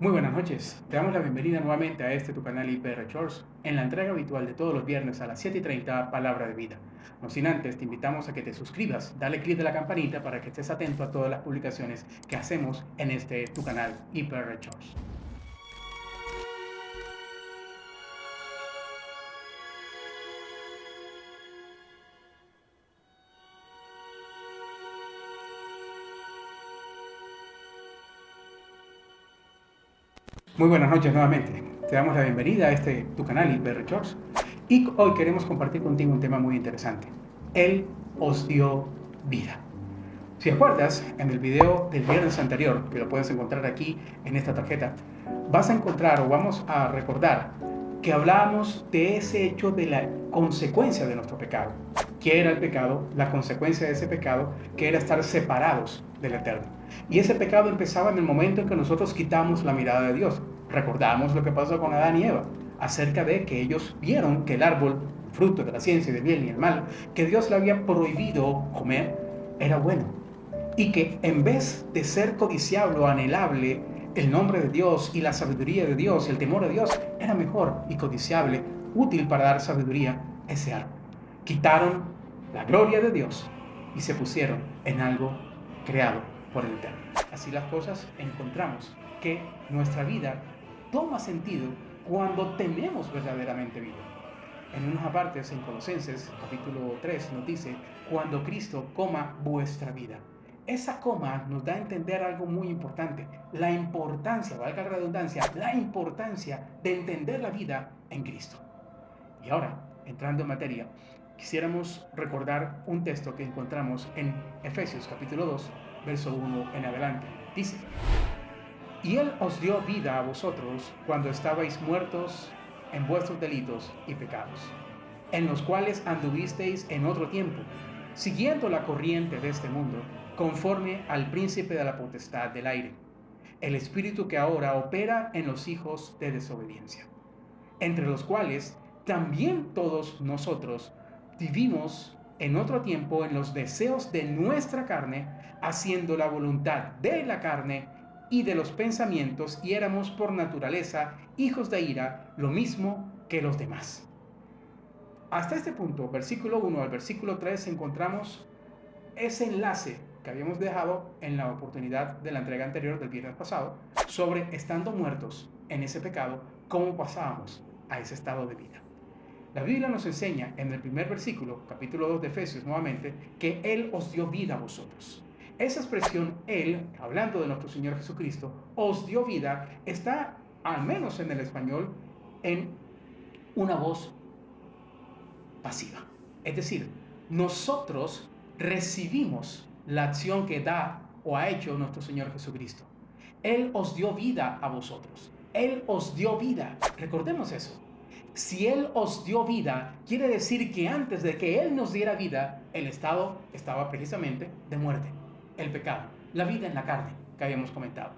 Muy buenas noches, te damos la bienvenida nuevamente a tu canal IPR Church en la entrega habitual de todos los viernes a las 7:30, Palabra de Vida. No sin antes, te invitamos a que te suscribas, dale clic de la campanita para que estés atento a todas las publicaciones que hacemos en tu canal IPR Church. Muy buenas noches nuevamente. Te damos la bienvenida a tu canal IPR Church y hoy queremos compartir contigo un tema muy interesante. Él os dio vida. Si acuerdas, en el video del viernes anterior, que lo puedes encontrar aquí en esta tarjeta, vas a encontrar o vamos a recordar que hablábamos de ese hecho de la consecuencia de nuestro pecado. ¿Qué era el pecado? La consecuencia de ese pecado, que era estar separados del Eterno. Y ese pecado empezaba en el momento en que nosotros quitamos la mirada de Dios. Recordamos lo que pasó con Adán y Eva, acerca de que ellos vieron que el árbol, fruto de la ciencia del bien y el mal, que Dios le había prohibido comer, era bueno. Y que en vez de ser codiciable o anhelable el nombre de Dios y la sabiduría de Dios, el temor a Dios, era mejor y codiciable, útil para dar sabiduría, ese árbol. Quitaron la gloria de Dios y se pusieron en algo creado por el Eterno. Así las cosas, encontramos que nuestra vida toma sentido cuando tenemos verdaderamente vida. En unas partes, en Colosenses, capítulo 3, nos dice, cuando Cristo coma vuestra vida. Esa coma nos da a entender algo muy importante, la importancia, valga la redundancia, la importancia de entender la vida en Cristo. Y ahora, entrando en materia, quisiéramos recordar un texto que encontramos en Efesios capítulo 2, verso 1 en adelante. Dice, y Él os dio vida a vosotros cuando estabais muertos en vuestros delitos y pecados, en los cuales anduvisteis en otro tiempo, siguiendo la corriente de este mundo, conforme al príncipe de la potestad del aire, el espíritu que ahora opera en los hijos de desobediencia, entre los cuales también todos nosotros vivimos en otro tiempo en los deseos de nuestra carne, haciendo la voluntad de la carne y de los pensamientos, y éramos por naturaleza hijos de ira, lo mismo que los demás. Hasta este punto, versículo 1 al versículo 3, encontramos ese enlace que habíamos dejado en la oportunidad de la entrega anterior del viernes pasado, sobre estando muertos en ese pecado, cómo pasábamos a ese estado de vida. La Biblia nos enseña en el primer versículo, capítulo 2 de Efesios nuevamente, que Él os dio vida a vosotros. Esa expresión, Él, hablando de nuestro Señor Jesucristo, os dio vida, está, al menos en el español, en una voz pasiva. Es decir, nosotros recibimos la acción que da o ha hecho nuestro Señor Jesucristo. Él os dio vida a vosotros. Él os dio vida. Recordemos eso. Si Él os dio vida, quiere decir que antes de que Él nos diera vida, el estado estaba precisamente de muerte. El pecado, la vida en la carne, que habíamos comentado.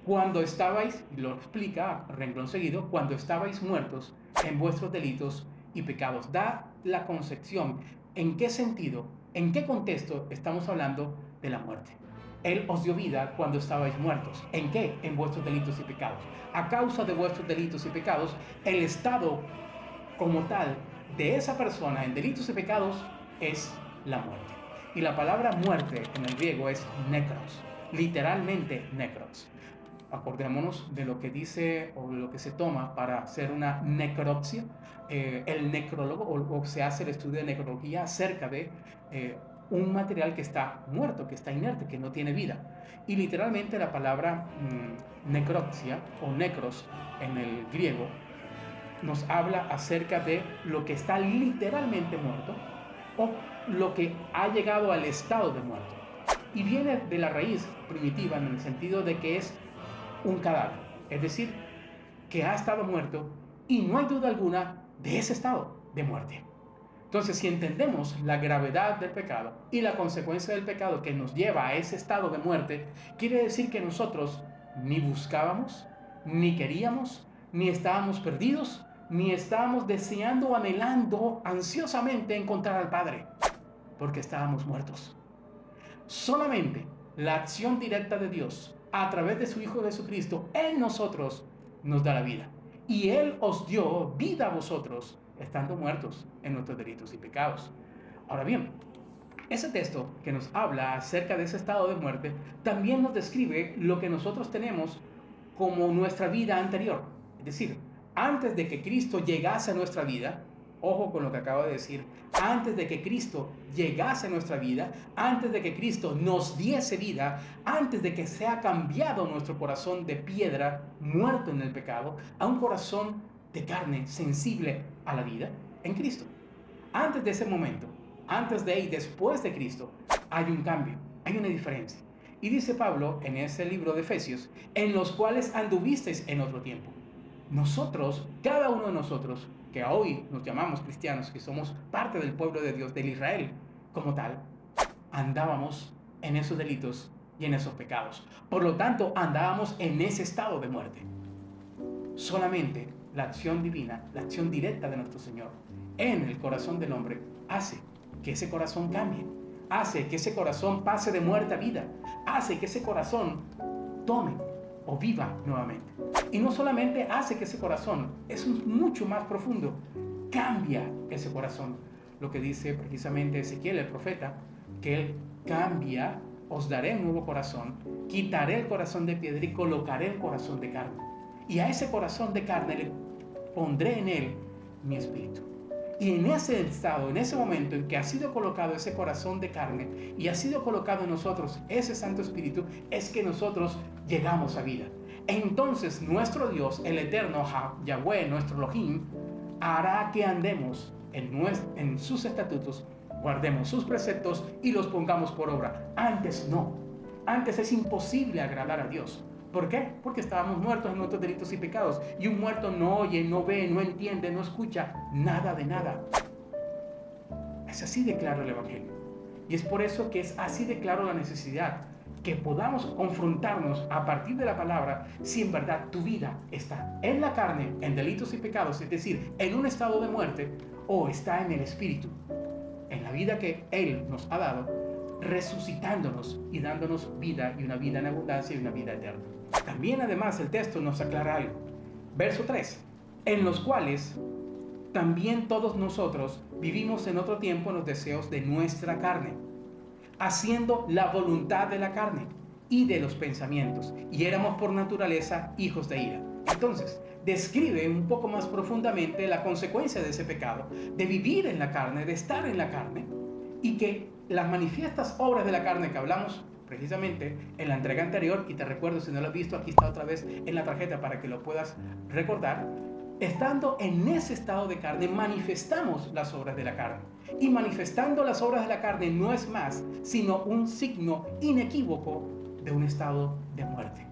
Cuando estabais, y lo explica renglón seguido, cuando estabais muertos en vuestros delitos y pecados. Da la concepción en qué sentido, en qué contexto estamos hablando de la muerte. Él os dio vida cuando estabais muertos. ¿En qué? En vuestros delitos y pecados. A causa de vuestros delitos y pecados, el estado como tal de esa persona en delitos y pecados es la muerte. Y la palabra muerte en el griego es necros, literalmente necros. Acordémonos de lo que dice o de lo que se toma para hacer una necropsia. El necrólogo o se hace el estudio de necrología acerca de un material que está muerto, que está inerte, que no tiene vida. Y literalmente la palabra necropsia o necros en el griego nos habla acerca de lo que está literalmente muerto o lo que ha llegado al estado de muerto. Y viene de la raíz primitiva en el sentido de que es un cadáver, es decir, que ha estado muerto y no hay duda alguna de ese estado de muerte. Entonces, si entendemos la gravedad del pecado y la consecuencia del pecado que nos lleva a ese estado de muerte, quiere decir que nosotros ni buscábamos, ni queríamos, ni estábamos perdidos, ni estábamos deseando o anhelando ansiosamente encontrar al Padre, porque estábamos muertos. Solamente la acción directa de Dios a través de su Hijo Jesucristo, en nosotros nos da la vida. Y Él os dio vida a vosotros, estando muertos en nuestros delitos y pecados. Ahora bien, ese texto que nos habla acerca de ese estado de muerte también nos describe lo que nosotros tenemos como nuestra vida anterior. Es decir, antes de que Cristo llegase a nuestra vida, ojo con lo que acabo de decir, antes de que Cristo llegase a nuestra vida, antes de que Cristo nos diese vida, antes de que sea cambiado nuestro corazón de piedra, muerto en el pecado, a un corazón de carne sensible a la vida, en Cristo. Antes de ese momento, antes de y después de Cristo, hay un cambio, hay una diferencia. Y dice Pablo en ese libro de Efesios, en los cuales anduvisteis en otro tiempo. Nosotros, cada uno de nosotros, que hoy nos llamamos cristianos, que somos parte del pueblo de Dios, del Israel como tal, andábamos en esos delitos y en esos pecados. Por lo tanto, andábamos en ese estado de muerte. Solamente la acción divina, la acción directa de nuestro Señor en el corazón del hombre hace que ese corazón cambie, hace que ese corazón pase de muerte a vida, hace que ese corazón tome o viva nuevamente. Y no solamente hace que ese corazón, es mucho más profundo, cambia ese corazón. Lo que dice precisamente Ezequiel, el profeta, que Él cambia, os daré un nuevo corazón, quitaré el corazón de piedra y colocaré el corazón de carne. Y a ese corazón de carne le pondré en él mi espíritu. Y en ese estado, en ese momento en que ha sido colocado ese corazón de carne y ha sido colocado en nosotros ese Santo Espíritu, es que nosotros llegamos a vida. Entonces nuestro Dios, el eterno Yahweh, nuestro Elohim, hará que andemos en sus estatutos, guardemos sus preceptos y los pongamos por obra. Antes no. Antes es imposible agradar a Dios. ¿Por qué? Porque estábamos muertos en nuestros delitos y pecados. Y un muerto no oye, no ve, no entiende, no escucha nada de nada. Es así de claro el Evangelio. Y es por eso que es así de claro la necesidad que podamos confrontarnos a partir de la palabra si en verdad tu vida está en la carne, en delitos y pecados, es decir, en un estado de muerte, o está en el Espíritu, en la vida que Él nos ha dado, resucitándonos y dándonos vida, y una vida en abundancia y una vida eterna. También además el texto nos aclara algo. Verso 3. En los cuales también todos nosotros vivimos en otro tiempo en los deseos de nuestra carne, haciendo la voluntad de la carne y de los pensamientos, y éramos por naturaleza hijos de ira. Entonces, describe un poco más profundamente la consecuencia de ese pecado, de vivir en la carne, de estar en la carne, y que las manifiestas obras de la carne que hablamos precisamente en la entrega anterior, y te recuerdo, si no lo has visto, aquí está otra vez en la tarjeta para que lo puedas recordar. Estando en ese estado de carne, manifestamos las obras de la carne. Y manifestando las obras de la carne no es más sino un signo inequívoco de un estado de muerte,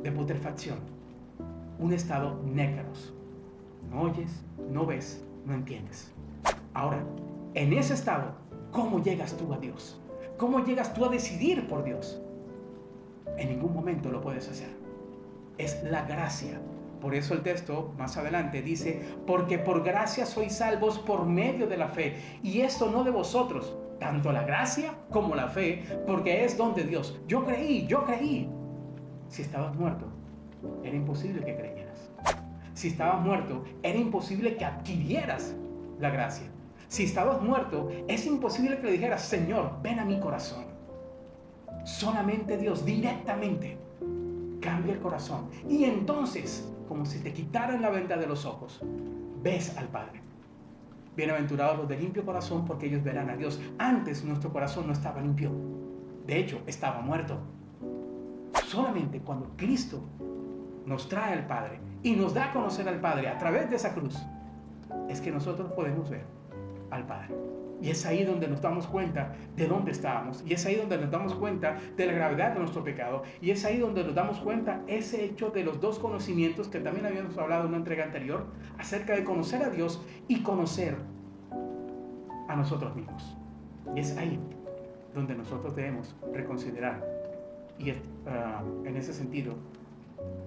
de putrefacción, un estado nécaros. No oyes, no ves, no entiendes. Ahora, en ese estado, ¿cómo llegas tú a Dios? ¿Cómo llegas tú a decidir por Dios? En ningún momento lo puedes hacer. Es la gracia. Por eso el texto más adelante dice, porque por gracia sois salvos por medio de la fe, y esto no de vosotros, tanto la gracia como la fe, porque es don de Dios. Yo creí. Si estabas muerto, era imposible que creyeras. Si estabas muerto, era imposible que adquirieras la gracia. Si estabas muerto, es imposible que le dijeras, Señor, ven a mi corazón. Solamente Dios, directamente, cambia el corazón. Y entonces, como si te quitaran la venda de los ojos, ves al Padre. Bienaventurados los de limpio corazón, porque ellos verán a Dios. Antes nuestro corazón no estaba limpio. De hecho, estaba muerto. Solamente cuando Cristo nos trae al Padre y nos da a conocer al Padre a través de esa cruz, es que nosotros podemos ver al Padre. Y es ahí donde nos damos cuenta de dónde estábamos. Y es ahí donde nos damos cuenta de la gravedad de nuestro pecado. Y es ahí donde nos damos cuenta ese hecho de los dos conocimientos que también habíamos hablado en una entrega anterior, acerca de conocer a Dios y conocer a nosotros mismos. Y es ahí donde nosotros debemos reconsiderar y en ese sentido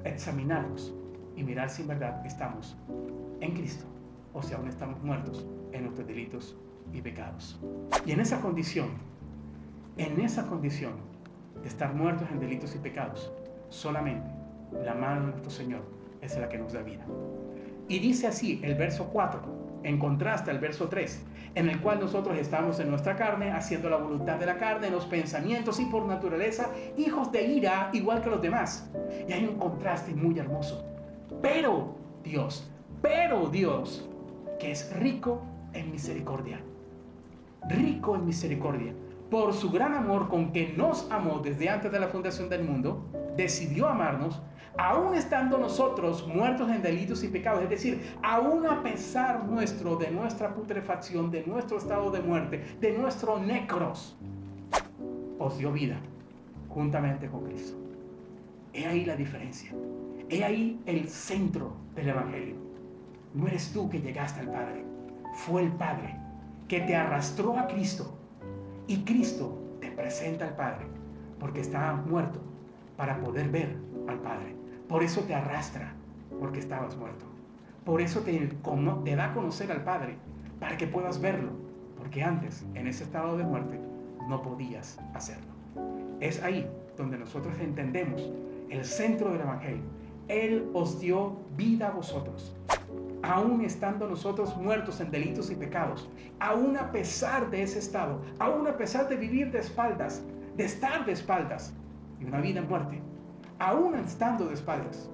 examinarnos y mirar si en verdad estamos en Cristo o si aún estamos muertos en nuestros delitos y pecados. Y en esa condición de estar muertos en delitos y pecados, Solamente la mano de nuestro Señor es la que nos da vida. Y dice así el verso 4, en contraste al verso 3, en el cual nosotros estamos en nuestra carne, haciendo la voluntad de la carne, en los pensamientos y por naturaleza, hijos de ira, igual que los demás. Y hay un contraste muy hermoso. Pero Dios, que es rico en misericordia, por su gran amor con que nos amó desde antes de la fundación del mundo, decidió amarnos, aún estando nosotros muertos en delitos y pecados, es decir, aún a pesar nuestro, de nuestra putrefacción, de nuestro estado de muerte, de nuestro necros, os dio vida juntamente con Cristo. He ahí la diferencia. He ahí el centro del Evangelio. No eres tú que llegaste al Padre, fue el Padre que te arrastró a Cristo, y Cristo te presenta al Padre porque estaba muerto para poder ver al Padre. Por eso te arrastra, porque estabas muerto. Por eso te da a conocer al Padre, para que puedas verlo, porque antes, en ese estado de muerte, no podías hacerlo. Es ahí donde nosotros entendemos el centro del Evangelio. Él os dio vida a vosotros, aún estando nosotros muertos en delitos y pecados, aún a pesar de ese estado, aún a pesar de vivir de espaldas, de estar de espaldas, y una vida en muerte, aún estando de espaldas,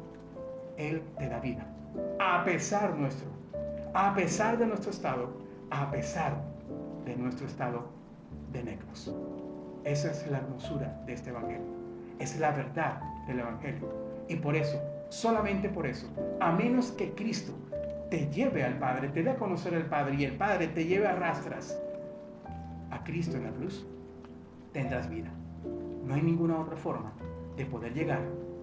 Él te da vida, a pesar nuestro, a pesar de nuestro estado, a pesar de nuestro estado de necros. Esa es la hermosura de este Evangelio, es la verdad del Evangelio, y por eso, solamente por eso, a menos que Cristo te lleve al Padre, te dé a conocer al Padre, y el Padre te lleve a rastras a Cristo en la cruz, tendrás vida. No hay ninguna otra forma de poder llegar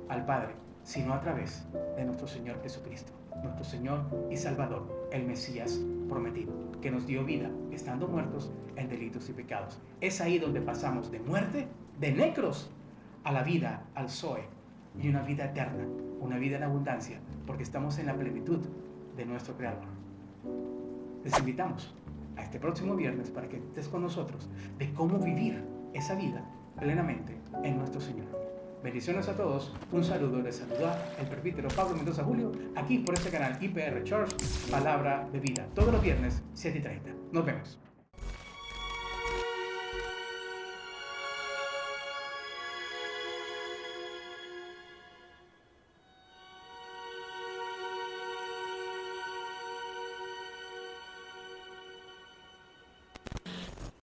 al Padre, sino a través de nuestro Señor Jesucristo, nuestro Señor y Salvador, el Mesías prometido, que nos dio vida estando muertos en delitos y pecados. Es ahí donde pasamos de muerte, de necros, a la vida, al Zoe, y una vida eterna, una vida en abundancia, porque estamos en la plenitud de nuestro Creador. Les invitamos a este próximo viernes para que estés con nosotros de cómo vivir esa vida plenamente en nuestro Señor. Bendiciones a todos, un saludo, les saluda el presbítero Pablo Mendoza Julio, aquí por este canal IPR Church, Palabra de Vida, todos los viernes 7:30. Nos vemos.